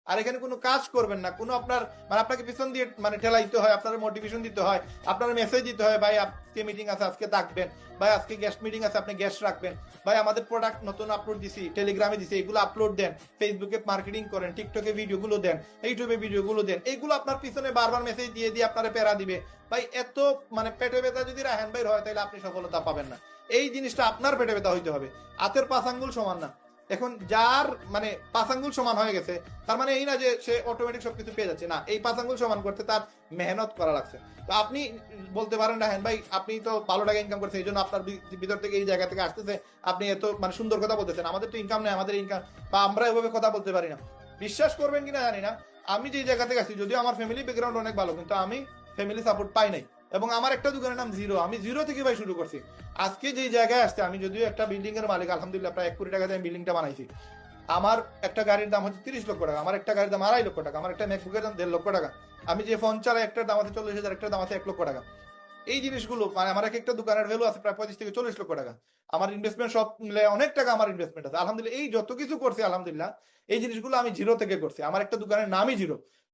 আর এখানে কোনো কাজ করবেন না, কোনো আপনার মানে আপনাকে পিছন দিয়ে মানে ঠেলাইতে হয়, আপনার মোটিভেশন দিতে হয়, আপনার মেসেজ দিতে হয়, ভাই আজকে মিটিং আছে আজকে থাকবেন, ভাই আজকে গেস্ট মিটিং আছে আপনি গেস্ট রাখবেন, ভাই আমাদের প্রোডাক্ট নতুন আপলোড দিছি, টেলিগ্রামে দিছি, এগুলো আপলোড দেন, ফেসবুকে মার্কেটিং করেন, টিকটকে ভিডিওগুলো দেন, ইউটিউবে ভিডিওগুলো দেন, এইগুলো আপনার পিছনে বারবার মেসেজ দিয়ে দিয়ে আপনারা প্যারা দিবে। ভাই এত মানে পেটে ব্যথা যদি রায়হান ভাইয়ের হয় তাহলে আপনি সফলতা পাবেন না। এই জিনিসটা আপনার পেটে ব্যথা হইতে হবে, হাতের পাঁচ আঙ্গুল সমান না। এখন যার মানে পাঁচ আঙ্গুল সমান হয়ে গেছে তার মানে এই না যে সে অটোমেটিক সবকিছু পেয়ে যাচ্ছে, না, এই পাঁচ আঙ্গুল সমান করতে তার মেহনত করা লাগছে। তো আপনি বলতে পারেন না হ্যাঁ ভাই আপনি তো ভালো টাকা ইনকাম করছেন এই জন্য আপনার ভিতর থেকে এই জায়গা থেকে আসতেছে, আপনি এত মানে সুন্দর কথা বলতেছেন, আমাদের তো ইনকাম নেই, আমাদের ইনকাম বা আমরা এভাবে কথা বলতে পারি না। বিশ্বাস করবেন কিনা জানি না, আমি যে জায়গা থেকে আসছি যদিও আমার ফ্যামিলি ব্যাকগ্রাউন্ড অনেক ভালো, কিন্তু আমি ফ্যামিলি সাপোর্ট পাই নাই। এবং আমার একটা দোকানের নাম জিরো, আমি জিরো থেকে ভাই শুরু করছি। আজকে যে জায়গায় আসছে, আমি যদিও একটা বিল্ডিং এর মালিক আলহামদুলিল্লাহ, প্রায় 1 কোটি টাকা দিয়ে আমি বিল্ডিংটা বানাইছি। আমার একটা গাড়ির দাম হচ্ছে 30 লক্ষ টাকা, আমার একটা গাড়ির দাম 2.5 লক্ষ টাকা, আমার একটা ম্যাকবুকের দাম 1.5 লক্ষ টাকা, আমি যে ফোন চালাই একটার দাম আছে 40,000, একটার দাম আছে 1 লক্ষ টাকা। এই জিনিসগুলো মানে আমার একটা দোকানের ভ্যালু আছে প্রায় 35 থেকে 40 লক্ষ টাকা। আমার ইনভেস্টমেন্ট সব মিলে অনেক টাকা আমার ইনভেস্টমেন্ট আছে আলহামদুলিল্লাহ। এই যত কিছু করছি আলহামদুলিল্লাহ এই জিনিসগুলো আমি জিরো থেকে করছি, আমার একটা দোকানের নামই জিরো।